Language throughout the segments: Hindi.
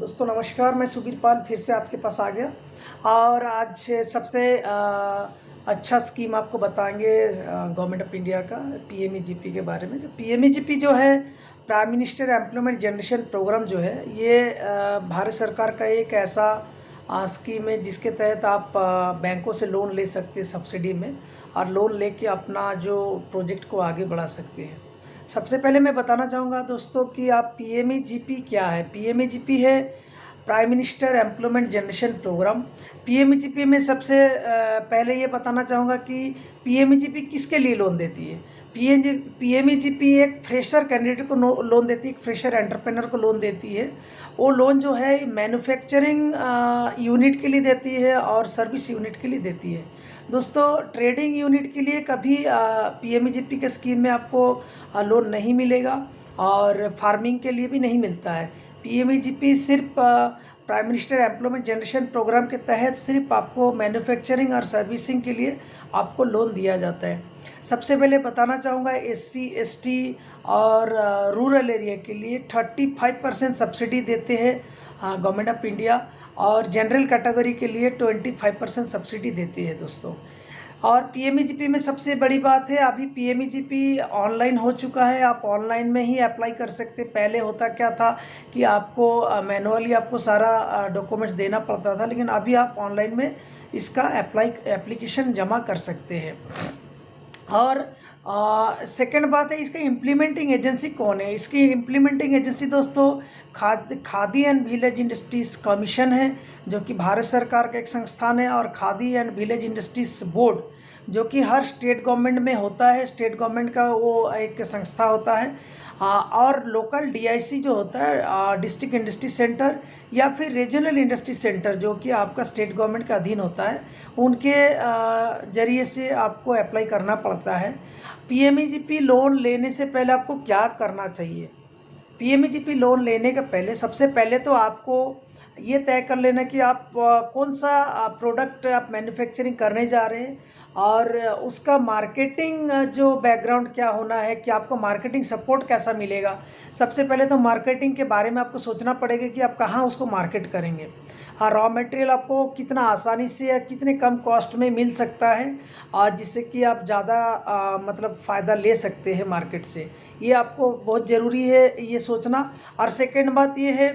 दोस्तों नमस्कार, मैं सुबीर पाल फिर से आपके पास आ गया और आज सबसे अच्छा स्कीम आपको बताएंगे गवर्नमेंट ऑफ इंडिया का पीएमईजीपी के बारे में। जो पीएमईजीपी जो है prime minister employment generation programme जो है ये भारत सरकार का एक ऐसा स्कीम है जिसके तहत आप बैंकों से लोन ले सकते हैं सब्सिडी में और लोन लेके अपना जो प्रोजेक्ट को आगे बढ़ा सकते हैं। सबसे पहले मैं बताना चाहूँगा दोस्तों कि आप पीएमईजीपी क्या है। पीएमईजीपी है prime minister employment generation programme. PMEGP में सबसे पहले ये बताना चाहूँगा कि पीएमईजीपी किसके लिए लोन देती है। पीएमईजीपी एक फ्रेशर कैंडिडेट को लोन देती है, एक फ्रेशर एंटरप्रेन्योर को लोन देती है। वो लोन जो है मैन्युफैक्चरिंग यूनिट के लिए देती है और सर्विस यूनिट के लिए देती है। दोस्तों ट्रेडिंग यूनिट के लिए कभी पीएमईजीपी के स्कीम में आपको लोन नहीं मिलेगा और फार्मिंग के लिए भी नहीं मिलता है। पीएमईजीपी सिर्फ prime minister employment generation programme के तहत सिर्फ आपको मैन्युफैक्चरिंग और सर्विसिंग के लिए आपको लोन दिया जाता है। सबसे पहले बताना चाहूँगा एससी एसटी और रूरल एरिया के लिए 35% सब्सिडी देते हैं गवर्नमेंट ऑफ इंडिया और जनरल कैटेगरी के लिए 25% सब्सिडी देती है दोस्तों। और पीएमईजीपी में सबसे बड़ी बात है अभी पीएमईजीपी ऑनलाइन हो चुका है, आप ऑनलाइन में ही अप्लाई कर सकते। पहले होता क्या था कि आपको मैनुअली आपको सारा डॉक्यूमेंट्स देना पड़ता था, लेकिन अभी आप ऑनलाइन में इसका एप्लीकेशन जमा कर सकते हैं। और सेकंड बात है इसका इम्प्लीमेंटिंग एजेंसी कौन है। इसकी इम्प्लीमेंटिंग एजेंसी दोस्तों khadi and village industries commission है, जो कि भारत सरकार का एक संस्थान है, और khadi and village industries board जो कि हर स्टेट गवर्नमेंट में होता है। स्टेट गवर्नमेंट का वो एक संस्था होता है। और लोकल डीआईसी जो होता है डिस्ट्रिक्ट इंडस्ट्री सेंटर या फिर रीजनल इंडस्ट्री सेंटर जो कि आपका स्टेट गवर्नमेंट का अधीन होता है, उनके ज़रिए से आपको अप्लाई करना पड़ता है। पीएमईजीपी लोन लेने से पहले आपको क्या करना चाहिए। पीएमईजीपी लोन लेने के पहले सबसे पहले तो आपको ये तय कर लेना कि आप कौन सा प्रोडक्ट आप मैन्युफैक्चरिंग करने जा रहे हैं और उसका मार्केटिंग जो बैकग्राउंड क्या होना है, कि आपको मार्केटिंग सपोर्ट कैसा मिलेगा। सबसे पहले तो मार्केटिंग के बारे में आपको सोचना पड़ेगा कि आप कहाँ उसको मार्केट करेंगे। हाँ, रॉ मटेरियल आपको कितना आसानी से या कितने कम कॉस्ट में मिल सकता है और जिससे कि आप ज़्यादा मतलब फ़ायदा ले सकते हैं मार्केट से, ये आपको बहुत ज़रूरी है ये सोचना। और सेकेंड बात ये है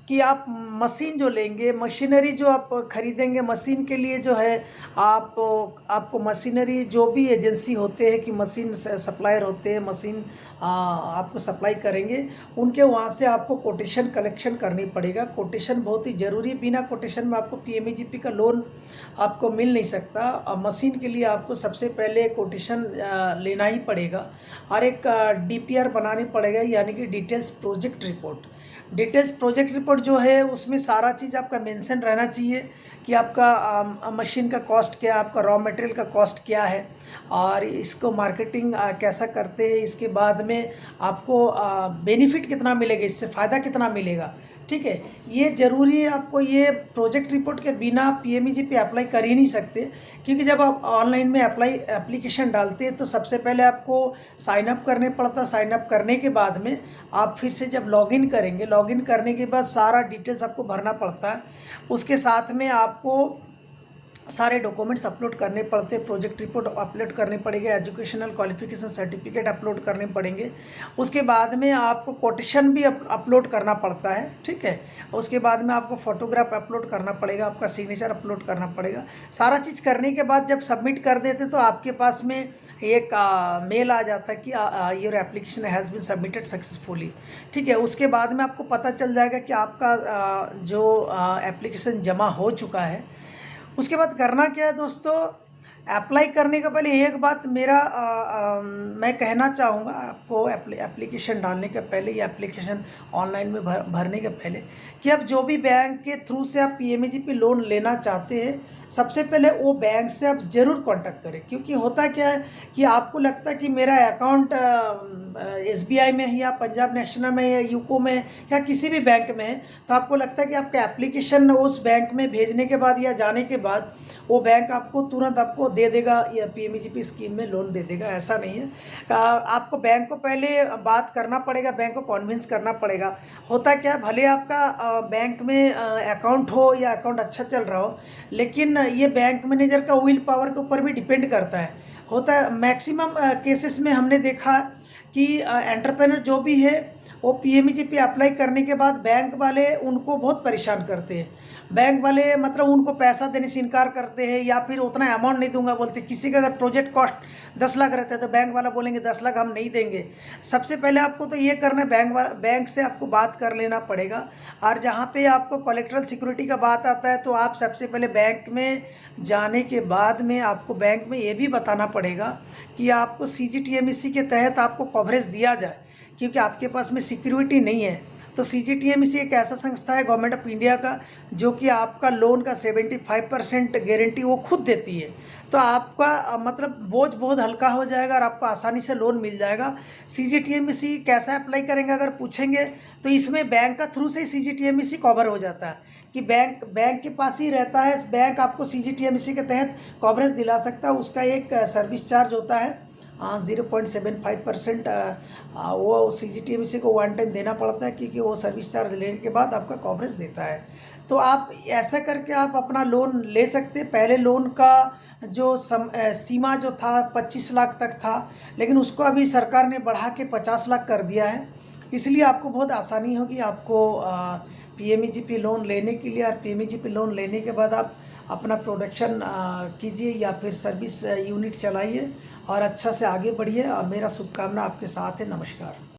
कि आप मशीन जो लेंगे, मशीनरी जो आप ख़रीदेंगे, मशीन के लिए जो है आपको मशीनरी जो भी एजेंसी होते हैं कि मशीन सप्लायर होते हैं, मशीन आपको सप्लाई करेंगे, उनके वहाँ से आपको कोटेशन कलेक्शन करनी पड़ेगा। कोटेशन बहुत ही ज़रूरी है, बिना कोटेशन में आपको पीएमईजीपी का लोन आपको मिल नहीं सकता। मशीन के लिए आपको सबसे पहले कोटेशन लेना ही पड़ेगा और एक डीपीआर बनानी पड़ेगा, यानी कि details project report. Details project report जो है उसमें सारा चीज़ आपका मेंशन रहना चाहिए कि आपका मशीन का कॉस्ट क्या है, आपका रॉ मटेरियल का कॉस्ट क्या है और इसको मार्केटिंग कैसा करते हैं, इसके बाद में आपको बेनिफिट कितना मिलेगा, इससे फ़ायदा कितना मिलेगा। ठीक है, ये ज़रूरी है। आपको ये प्रोजेक्ट रिपोर्ट के बिना पीएमईजीपी अप्लाई कर ही नहीं सकते, क्योंकि जब आप ऑनलाइन में एप्लीकेशन डालते हैं तो सबसे पहले आपको साइन अप करने पड़ता। साइन अप करने के बाद में आप फिर से जब लॉगिन करेंगे, लॉगिन करने के बाद सारा डिटेल्स आपको भरना पड़ता है। उसके साथ में आपको सारे डॉक्यूमेंट्स अपलोड करने पड़ते, प्रोजेक्ट रिपोर्ट अपलोड करनी पड़ेगी, एजुकेशनल क्वालिफिकेशन सर्टिफिकेट अपलोड करने पड़ेंगे। उसके बाद में आपको कोटेशन भी अपलोड करना पड़ता है। ठीक है, उसके बाद में आपको फोटोग्राफ अपलोड करना पड़ेगा, आपका सिग्नेचर अपलोड करना पड़ेगा। सारा चीज़ करने के बाद जब सबमिट कर देते तो आपके पास में एक मेल आ जाता है कि your application has been submitted successfully. ठीक है, उसके बाद में आपको पता चल जाएगा कि आपका जो एप्लीकेशन जमा हो चुका है। उसके बाद करना क्या है दोस्तों, अप्लाई करने के पहले एक बात मैं कहना चाहूँगा आपको एप्लीकेशन डालने के पहले या एप्लीकेशन ऑनलाइन में भरने के पहले, कि अब जो भी बैंक के थ्रू से आप पीएमईजीपी लोन लेना चाहते हैं, सबसे पहले वो बैंक से आप ज़रूर कांटेक्ट करें। क्योंकि होता क्या है कि आपको लगता है कि मेरा अकाउंट एसबीआई में है या पंजाब नेशनल में या यूको में या किसी भी बैंक में है, तो आपको लगता है कि आपका एप्लीकेशन उस बैंक में भेजने के बाद या जाने के बाद वो बैंक आपको तुरंत आपको दे देगा या पीएमईजीपी स्कीम में लोन दे देगा, ऐसा नहीं है। आपको बैंक को पहले बात करना पड़ेगा, बैंक को कन्विंस करना पड़ेगा। होता क्या है, भले आपका बैंक में अकाउंट हो या अकाउंट अच्छा चल रहा हो, लेकिन ये बैंक मैनेजर का विल पावर के ऊपर भी डिपेंड करता है। होता है मैक्सिमम केसेस में हमने देखा कि एंटरप्रेन्योर जो भी है वो पीएमईजीपी अप्लाई करने के बाद बैंक वाले उनको बहुत परेशान करते हैं। बैंक वाले मतलब उनको पैसा देने से इनकार करते हैं या फिर उतना अमाउंट नहीं दूंगा बोलते। किसी का अगर प्रोजेक्ट कॉस्ट 10 लाख रहता है तो बैंक वाला बोलेंगे 10 लाख हम नहीं देंगे। सबसे पहले आपको तो ये करना है, बैंक से आपको बात कर लेना पड़ेगा। और जहाँ पे आपको कोलेटरल सिक्योरिटी का बात आता है तो आप सबसे पहले बैंक में जाने के बाद में आपको बैंक में ये भी बताना पड़ेगा कि आपको CGTMSE के तहत आपको कवरेज दिया जाए, क्योंकि आपके पास में सिक्योरिटी नहीं है। तो CGTMSE एक ऐसा संस्था है गवर्नमेंट ऑफ इंडिया का जो कि आपका लोन का 75% गारंटी वो खुद देती है। तो आपका मतलब बोझ बहुत हल्का हो जाएगा और आपको आसानी से लोन मिल जाएगा। CGTMSE कैसा अप्लाई करेंगे अगर पूछेंगे तो इसमें बैंक का थ्रू से CGTMSE कवर हो जाता है कि बैंक के पास ही रहता है। बैंक आपको CGTMSE के तहत कवरेज दिला सकता है। उसका एक सर्विस चार्ज होता है 0.75%। वो CGTMSE को वन टाइम देना पड़ता है, क्योंकि वो सर्विस चार्ज लेने के बाद आपका कवरेज देता है। तो आप ऐसा करके आप अपना लोन ले सकते। पहले लोन का जो सीमा जो था 25 लाख तक था, लेकिन उसको अभी सरकार ने बढ़ा के 50 लाख कर दिया है। इसलिए आपको बहुत आसानी होगी आपको पीएमईजीपी लोन लेने के लिए। और पीएमईजीपी लोन लेने के बाद आप अपना प्रोडक्शन कीजिए या फिर सर्विस यूनिट चलाइए और अच्छा से आगे बढ़िए। मेरा शुभकामना आपके साथ है। नमस्कार।